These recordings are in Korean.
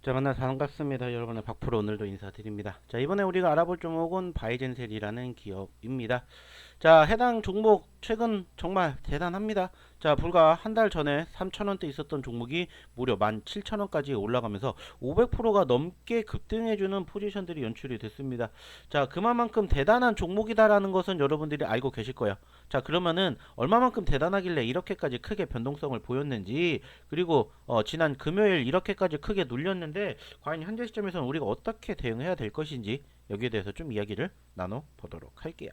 자, 만나서 반갑습니다. 여러분의 박프로 오늘도 인사드립니다. 자, 이번에 우리가 알아볼 종목은 바이젠셀이라는 기업입니다. 자, 해당 종목 최근 정말 대단합니다. 자, 불과 한 달 전에 3,000원대 있었던 종목이 무려 17,000원까지 올라가면서 500%가 넘게 급등해주는 포지션들이 연출이 됐습니다. 자, 그만큼 대단한 종목이다라는 것은 여러분들이 알고 계실 거예요. 자, 그러면은 얼마만큼 대단하길래 이렇게까지 크게 변동성을 보였는지, 그리고 지난 금요일 이렇게까지 크게 눌렸는데 과연 현재 시점에서는 우리가 어떻게 대응해야 될 것인지, 여기에 대해서 좀 이야기를 나눠보도록 할게요.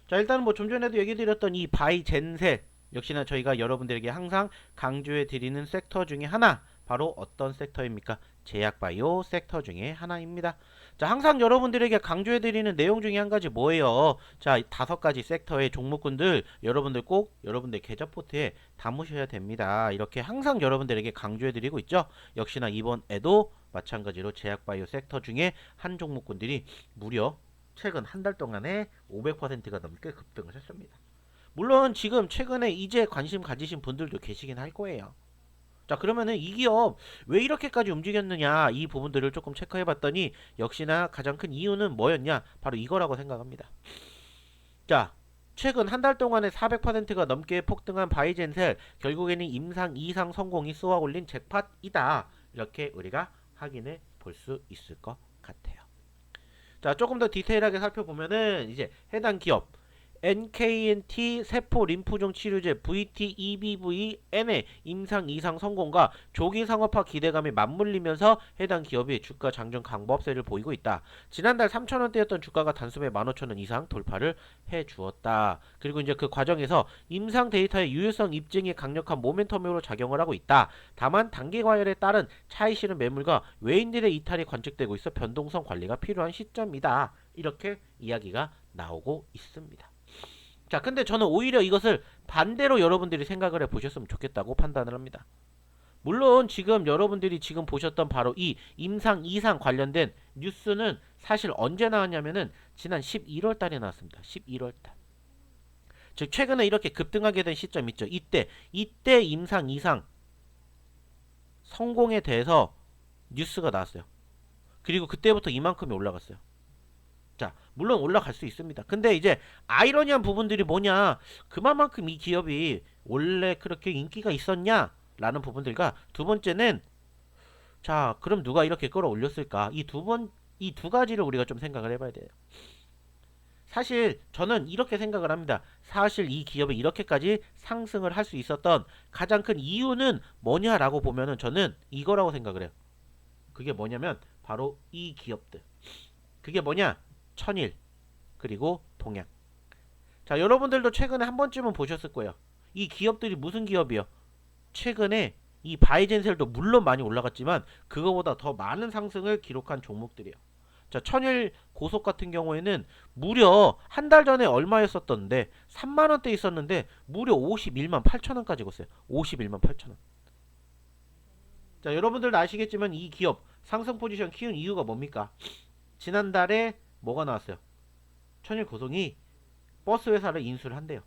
자, 일단은 뭐 좀 전에도 얘기 드렸던 이 바이젠셀, 역시나 저희가 여러분들에게 항상 강조해 드리는 섹터 중에 하나, 바로 어떤 섹터입니까? 제약바이오 섹터 중에 하나입니다. 자, 항상 여러분들에게 강조해 드리는 내용 중에 한 가지 뭐예요? 자, 5가지 섹터의 종목군들 여러분들 꼭 여러분들 계좌 포트에 담으셔야 됩니다. 이렇게 항상 여러분들에게 강조해 드리고 있죠. 역시나 이번에도 마찬가지로 제약바이오 섹터 중에 한 종목군들이 무려 최근 한 달 동안에 500%가 넘게 급등을 했습니다. 물론 지금 최근에 이제 관심 가지신 분들도 계시긴 할 거예요. 자, 그러면은 이 기업 왜 이렇게까지 움직였느냐, 이 부분들을 조금 체크해 봤더니 역시나 가장 큰 이유는 뭐였냐, 바로 이거라고 생각합니다. 자, 최근 한 달 동안에 400%가 넘게 폭등한 바이젠셀, 결국에는 임상 2상 성공이 쏘아 올린 잭팟이다, 이렇게 우리가 확인해 볼 수 있을 것 같아요. 자, 조금 더 디테일하게 살펴보면은 이제 해당 기업 NKNT 세포 림프종 치료제 VT-EBV-N의 임상 이상 성공과 조기 상업화 기대감이 맞물리면서 해당 기업이 주가 장중 강보합세를 보이고 있다. 지난달 3,000원대였던 주가가 단숨에 15,000원 이상 돌파를 해주었다. 그리고 이제 그 과정에서 임상 데이터의 유효성 입증이 강력한 모멘텀으로 작용을 하고 있다. 다만 단기 과열에 따른 차익 실현 매물과 외인들의 이탈이 관측되고 있어 변동성 관리가 필요한 시점이다. 이렇게 이야기가 나오고 있습니다. 자, 근데 저는 오히려 이것을 반대로 여러분들이 생각을 해보셨으면 좋겠다고 판단을 합니다. 물론 지금 여러분들이 지금 보셨던 바로 이 임상 이상 관련된 뉴스는 사실 언제 나왔냐면은 지난 11월 달에 나왔습니다. 11월 달. 즉 최근에 이렇게 급등하게 된 시점 있죠. 이때 임상 이상 성공에 대해서 뉴스가 나왔어요. 그리고 그때부터 이만큼이 올라갔어요. 자, 물론 올라갈 수 있습니다. 근데 이제 아이러니한 부분들이 뭐냐, 그만큼 이 기업이 원래 그렇게 인기가 있었냐 라는 부분들과, 두 번째는 자, 그럼 누가 이렇게 끌어올렸을까, 이 두 가지를 우리가 좀 생각을 해봐야 돼요. 사실 저는 이렇게 생각을 합니다. 사실 이 기업이 이렇게까지 상승을 할 수 있었던 가장 큰 이유는 뭐냐라고 보면은 저는 이거라고 생각을 해요. 그게 뭐냐면 바로 이 기업들. 그게 뭐냐? 천일, 그리고 동양. 자, 여러분들도 최근에 한 번쯤은 보셨을 거예요. 이 기업들이 무슨 기업이요? 최근에 이 바이젠셀도 물론 많이 올라갔지만 그거보다 더 많은 상승을 기록한 종목들이에요. 자, 천일 고속 같은 경우에는 무려 한 달 전에 얼마였었던데 3만원대 있었는데 무려 51만 8천원까지 갔어요. 51만 8천원. 자, 여러분들도 아시겠지만 이 기업 상승 포지션 키운 이유가 뭡니까? 지난달에 뭐가 나왔어요? 천일 고속이 버스 회사를 인수를 한대요.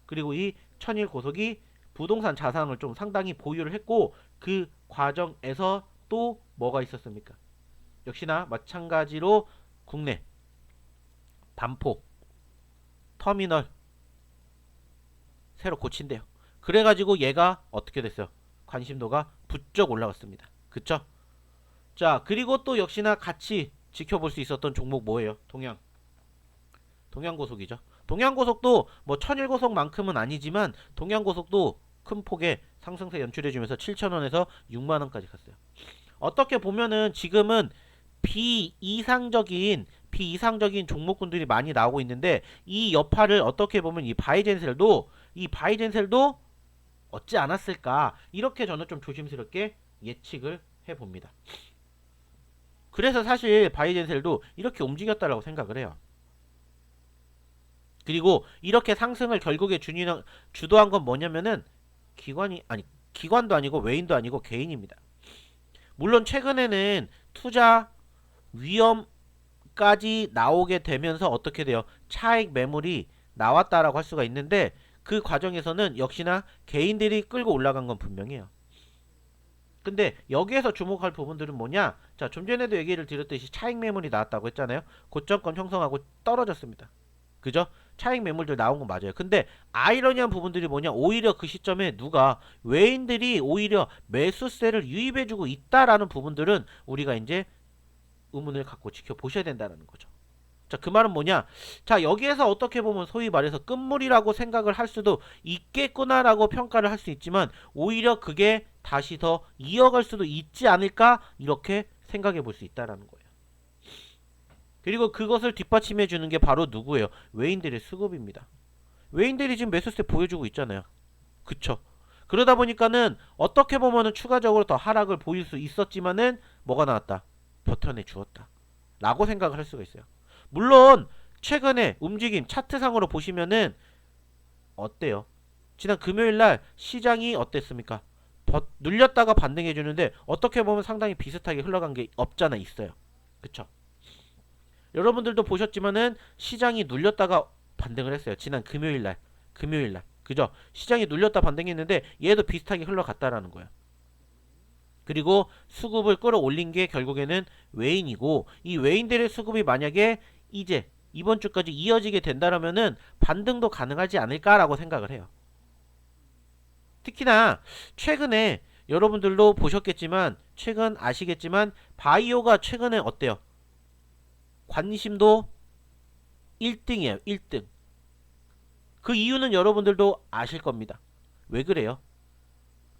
그리고 이 천일 고속이 부동산 자산을 좀 상당히 보유를 했고, 그 과정에서 또 뭐가 있었습니까? 역시나 마찬가지로 국내 반포 터미널 새로 고친대요. 그래가지고 얘가 어떻게 됐어요? 관심도가 부쩍 올라갔습니다. 그쵸? 자, 그리고 또 역시나 같이 지켜볼 수 있었던 종목 뭐예요? 동양고속이죠. 동양고속도 뭐 천일고속만큼은 아니지만 동양고속도 큰 폭의 상승세 연출해주면서 7,000원에서 6만원까지 갔어요. 어떻게 보면은 지금은 비이상적인 종목군들이 많이 나오고 있는데, 이 여파를 어떻게 보면 이 바이젠셀도 얻지 않았을까, 이렇게 저는 좀 조심스럽게 예측을 해봅니다. 그래서 사실 바이젠셀도 이렇게 움직였다라고 생각을 해요. 그리고 이렇게 상승을 결국에 주도한 건 뭐냐면은 기관도 아니고 외인도 아니고 개인입니다. 물론 최근에는 투자 위험까지 나오게 되면서 어떻게 돼요? 차익 매물이 나왔다라고 할 수가 있는데, 그 과정에서는 역시나 개인들이 끌고 올라간 건 분명해요. 근데 여기에서 주목할 부분들은 뭐냐? 자, 좀 전에도 얘기를 드렸듯이 차익 매물이 나왔다고 했잖아요. 고점권 형성하고 떨어졌습니다. 그죠? 차익 매물들 나온 건 맞아요. 근데 아이러니한 부분들이 뭐냐? 오히려 그 시점에 누가 외인들이 오히려 매수세를 유입해주고 있다라는 부분들은 우리가 이제 의문을 갖고 지켜보셔야 된다는 거죠. 자, 그 말은 뭐냐? 자, 여기에서 어떻게 보면 소위 말해서 끝물이라고 생각을 할 수도 있겠구나라고 평가를 할 수 있지만 오히려 그게 다시 더 이어갈 수도 있지 않을까? 이렇게 생각해 볼 수 있다라는 거예요. 그리고 그것을 뒷받침해 주는 게 바로 누구예요? 외인들의 수급입니다. 외인들이 지금 매수세 보여주고 있잖아요. 그쵸? 그러다 보니까는 어떻게 보면은 추가적으로 더 하락을 보일 수 있었지만은 뭐가 나왔다? 버텨내 주었다. 라고 생각을 할 수가 있어요. 물론 최근에 움직임 차트상으로 보시면은 어때요? 지난 금요일날 시장이 어땠습니까? 눌렸다가 반등해 주는데 어떻게 보면 상당히 비슷하게 흘러간 게 없잖아 있어요. 그쵸? 여러분들도 보셨지만은 시장이 눌렸다가 반등을 했어요. 지난 금요일날 그죠? 시장이 눌렸다 반등했는데 얘도 비슷하게 흘러갔다라는 거예요. 그리고 수급을 끌어올린 게 결국에는 외인이고 이 외인들의 수급이 만약에 이제 이번 주까지 이어지게 된다라면은 반등도 가능하지 않을까라고 생각을 해요. 특히나 최근에 여러분들도 보셨겠지만 최근 아시겠지만 바이오가 최근에 어때요? 관심도 1등이에요. 1등. 그 이유는 여러분들도 아실 겁니다. 왜 그래요?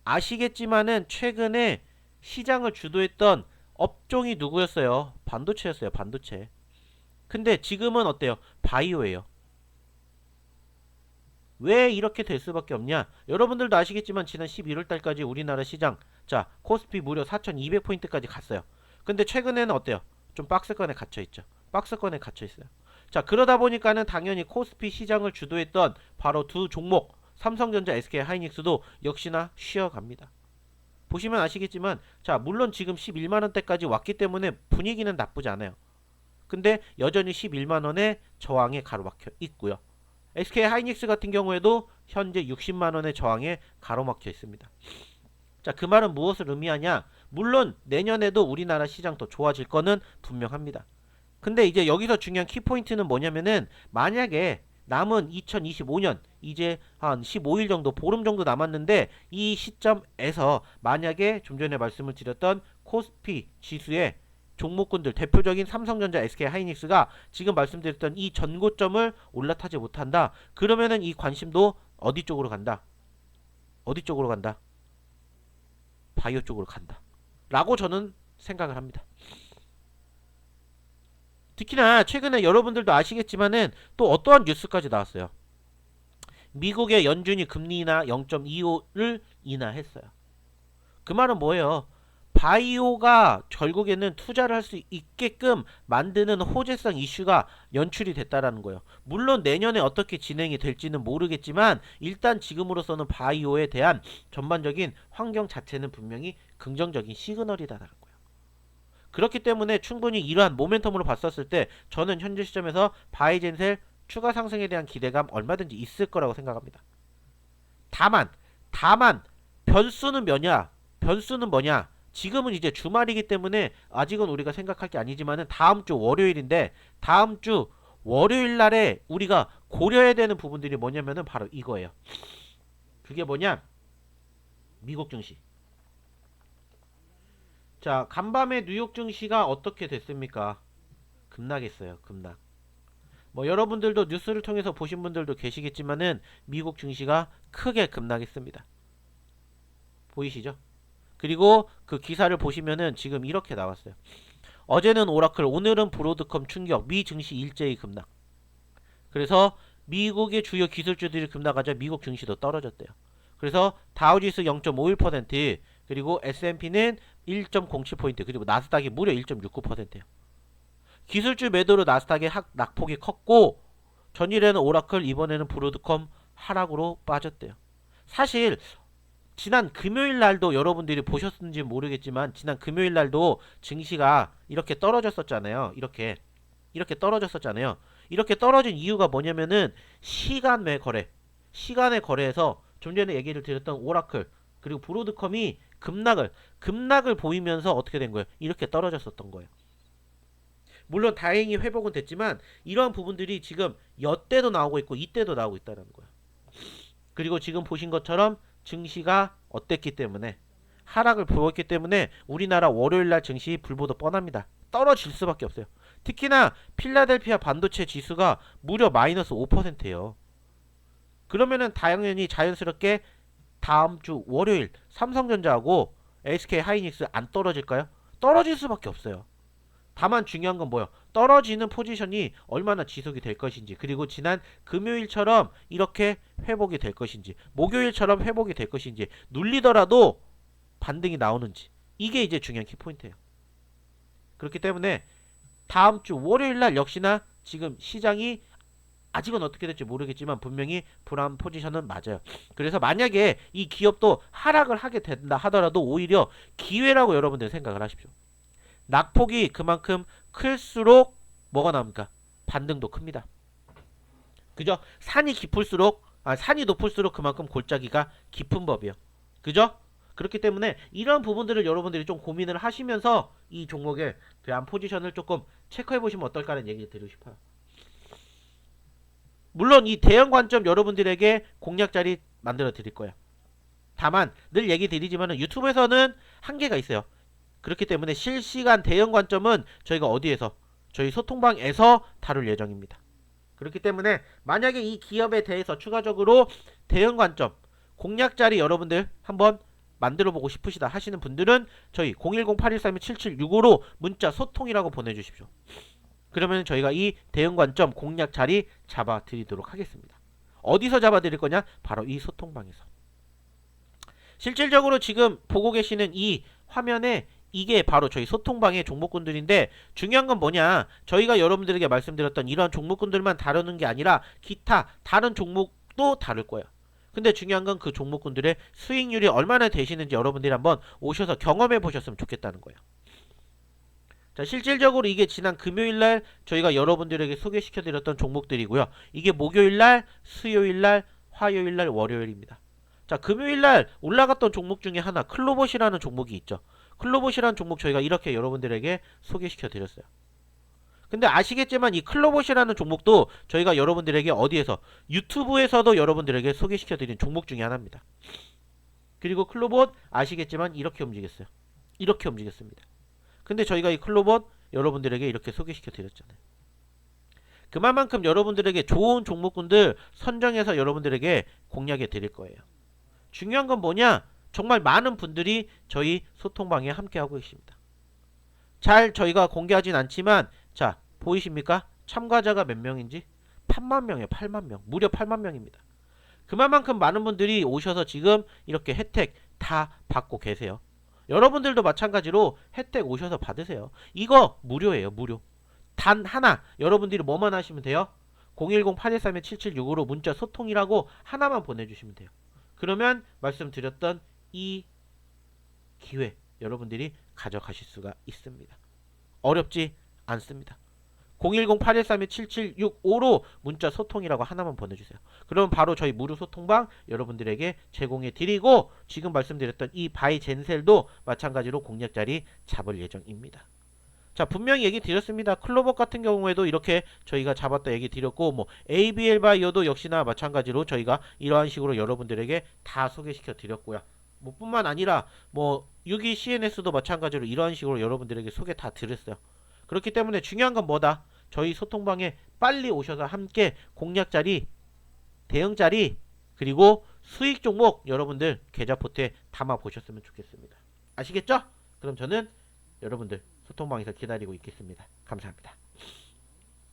아시겠지만은 최근에 시장을 주도했던 업종이 누구였어요? 반도체였어요. 반도체. 근데 지금은 어때요? 바이오예요. 왜 이렇게 될 수밖에 없냐? 여러분들도 아시겠지만 지난 11월 달까지 우리나라 시장 자 코스피 무려 4200포인트까지 갔어요. 근데 최근에는 어때요? 좀 박스권에 갇혀있죠. 박스권에 갇혀있어요. 자 그러다 보니까는 당연히 코스피 시장을 주도했던 바로 두 종목 삼성전자, SK하이닉스도 역시나 쉬어갑니다. 보시면 아시겠지만 자 물론 지금 11만원대까지 왔기 때문에 분위기는 나쁘지 않아요. 근데 여전히 11만원의 저항에 가로막혀 있고요. SK하이닉스 같은 경우에도 현재 60만원의 저항에 가로막혀 있습니다. 자, 그 말은 무엇을 의미하냐? 물론 내년에도 우리나라 시장 더 좋아질 거는 분명합니다. 근데 이제 여기서 중요한 키포인트는 뭐냐면은 만약에 남은 2025년 이제 한 15일 정도 보름 정도 남았는데 이 시점에서 만약에 좀 전에 말씀을 드렸던 코스피 지수의 종목군들 대표적인 삼성전자, SK하이닉스가 지금 말씀드렸던 이 전고점을 올라타지 못한다. 그러면은 이 관심도 어디 쪽으로 간다? 어디 쪽으로 간다? 바이오 쪽으로 간다. 라고 저는 생각을 합니다. 특히나 최근에 여러분들도 아시겠지만은 또 어떠한 뉴스까지 나왔어요. 미국의 연준이 금리 인하 0.25를 인하했어요. 그 말은 뭐예요? 바이오가 결국에는 투자를 할 수 있게끔 만드는 호재성 이슈가 연출이 됐다라는 거예요. 물론 내년에 어떻게 진행이 될지는 모르겠지만 일단 지금으로서는 바이오에 대한 전반적인 환경 자체는 분명히 긍정적인 시그널이다라는 거예요. 그렇기 때문에 충분히 이러한 모멘텀으로 봤었을 때 저는 현재 시점에서 바이젠셀 추가 상승에 대한 기대감 얼마든지 있을 거라고 생각합니다. 다만 변수는 뭐냐? 변수는 뭐냐? 지금은 이제 주말이기 때문에 아직은 우리가 생각할 게 아니지만은 다음 주 월요일인데 다음 주 월요일 날에 우리가 고려해야 되는 부분들이 뭐냐면은 바로 이거예요. 그게 뭐냐? 미국 증시. 자, 간밤에 뉴욕 증시가 어떻게 됐습니까? 급락했어요. 급락. 뭐 여러분들도 뉴스를 통해서 보신 분들도 계시겠지만은 미국 증시가 크게 급락했습니다. 보이시죠? 그리고 그 기사를 보시면은 지금 이렇게 나왔어요. 어제는 오라클, 오늘은 브로드컴 충격, 미 증시 일제히 급락. 그래서 미국의 주요 기술주들이 급락하자 미국 증시도 떨어졌대요. 그래서 다우지수 0.51%, 그리고 S&P는 1.07포인트, 그리고 나스닥이 무려 1.69%예요. 기술주 매도로 나스닥의 낙폭이 컸고 전일에는 오라클, 이번에는 브로드컴 하락으로 빠졌대요. 사실 지난 금요일 날도 여러분들이 보셨는지 모르겠지만 지난 금요일 날도 증시가 이렇게 떨어졌었잖아요. 이렇게 떨어졌었잖아요. 이렇게 떨어진 이유가 뭐냐면은 시간의 거래에서 좀 전에 얘기를 드렸던 오라클, 그리고 브로드컴이 급락을 보이면서 어떻게 된 거예요? 이렇게 떨어졌었던 거예요. 물론 다행히 회복은 됐지만 이러한 부분들이 지금 여때도 나오고 있고 이때도 나오고 있다는 거예요. 그리고 지금 보신 것처럼 증시가 어땠기 때문에 하락을 보였기 때문에 우리나라 월요일날 증시 불보듯 뻔합니다. 떨어질 수밖에 없어요. 특히나 필라델피아 반도체 지수가 무려 마이너스 5%예요. 그러면은 당연히 자연스럽게 다음 주 월요일 삼성전자하고 SK 하이닉스 안 떨어질까요? 떨어질 수밖에 없어요. 다만 중요한 건 뭐예요? 떨어지는 포지션이 얼마나 지속이 될 것인지, 그리고 지난 금요일처럼 이렇게 회복이 될 것인지, 목요일처럼 회복이 될 것인지, 눌리더라도 반등이 나오는지, 이게 이제 중요한 키포인트예요. 그렇기 때문에 다음 주 월요일날 역시나 지금 시장이 아직은 어떻게 될지 모르겠지만 분명히 불안 포지션은 맞아요. 그래서 만약에 이 기업도 하락을 하게 된다 하더라도 오히려 기회라고 여러분들 생각을 하십시오. 낙폭이 그만큼 클수록 뭐가 나옵니까? 반등도 큽니다. 그죠? 산이 높을수록 그만큼 골짜기가 깊은 법이에요. 그죠? 그렇기 때문에 이런 부분들을 여러분들이 좀 고민을 하시면서 이 종목에 대한 포지션을 조금 체크해 보시면 어떨까라는 얘기를 드리고 싶어요. 물론 이 대형 관점 여러분들에게 공략 자리 만들어 드릴 거예요. 다만 늘 얘기 드리지만 유튜브에서는 한계가 있어요. 그렇기 때문에 실시간 대형 관점은 저희가 어디에서? 저희 소통방에서 다룰 예정입니다. 그렇기 때문에 만약에 이 기업에 대해서 추가적으로 대형 관점 공략 자리 여러분들 한번 만들어 보고 싶으시다 하시는 분들은 저희 010-8131-7765로 문자 소통이라고 보내주십시오. 그러면 저희가 이 대응 관점 공략 자리 잡아 드리도록 하겠습니다. 어디서 잡아 드릴 거냐? 바로 이 소통방에서. 실질적으로 지금 보고 계시는 이 화면에 이게 바로 저희 소통방의 종목군들인데 중요한 건 뭐냐? 저희가 여러분들에게 말씀드렸던 이러한 종목군들만 다루는 게 아니라 기타 다른 종목도 다룰 거예요. 근데 중요한 건 그 종목군들의 수익률이 얼마나 되시는지 여러분들이 한번 오셔서 경험해 보셨으면 좋겠다는 거예요. 자, 실질적으로 이게 지난 금요일날 저희가 여러분들에게 소개시켜드렸던 종목들이고요. 이게 목요일날, 수요일날, 화요일날, 월요일입니다. 자, 금요일날 올라갔던 종목 중에 하나 클로봇이라는 종목이 있죠. 클로봇이라는 종목 저희가 이렇게 여러분들에게 소개시켜드렸어요. 근데 아시겠지만 이 클로봇이라는 종목도 저희가 여러분들에게 어디에서 유튜브에서도 여러분들에게 소개시켜드린 종목 중에 하나입니다. 그리고 클로봇 아시겠지만 이렇게 움직였어요. 이렇게 움직였습니다. 근데 저희가 이 클로봇 여러분들에게 이렇게 소개시켜 드렸잖아요. 그만큼 여러분들에게 좋은 종목군들 선정해서 여러분들에게 공략해 드릴 거예요. 중요한 건 뭐냐? 정말 많은 분들이 저희 소통방에 함께하고 계십니다. 잘 저희가 공개하진 않지만 자 보이십니까? 참가자가 몇 명인지? 8만 명이에요. 8만 명. 무려 8만 명입니다. 그만큼 많은 분들이 오셔서 지금 이렇게 혜택 다 받고 계세요. 여러분들도 마찬가지로 혜택 오셔서 받으세요. 이거 무료예요. 무료. 단 하나 여러분들이 뭐만 하시면 돼요? 010-8131-7765로 문자 소통이라고 하나만 보내주시면 돼요. 그러면 말씀드렸던 이 기회 여러분들이 가져가실 수가 있습니다. 어렵지 않습니다. 010-8131-7765로 문자 소통이라고 하나만 보내주세요. 그럼 바로 저희 무료 소통방 여러분들에게 제공해 드리고 지금 말씀드렸던 이 바이젠셀도 마찬가지로 공략 자리 잡을 예정입니다. 자 분명히 얘기 드렸습니다. 클로봇 같은 경우에도 이렇게 저희가 잡았다 얘기 드렸고 뭐 ABL 바이오도 역시나 마찬가지로 저희가 이러한 식으로 여러분들에게 다 소개시켜 드렸고요. 뭐 뿐만 아니라 뭐 6위 CNS도 마찬가지로 이러한 식으로 여러분들에게 소개 다 드렸어요. 그렇기 때문에 중요한 건 뭐다? 저희 소통방에 빨리 오셔서 함께 공략 자리, 대응 자리, 그리고 수익 종목 여러분들 계좌 포트에 담아 보셨으면 좋겠습니다. 아시겠죠? 그럼 저는 여러분들 소통방에서 기다리고 있겠습니다. 감사합니다.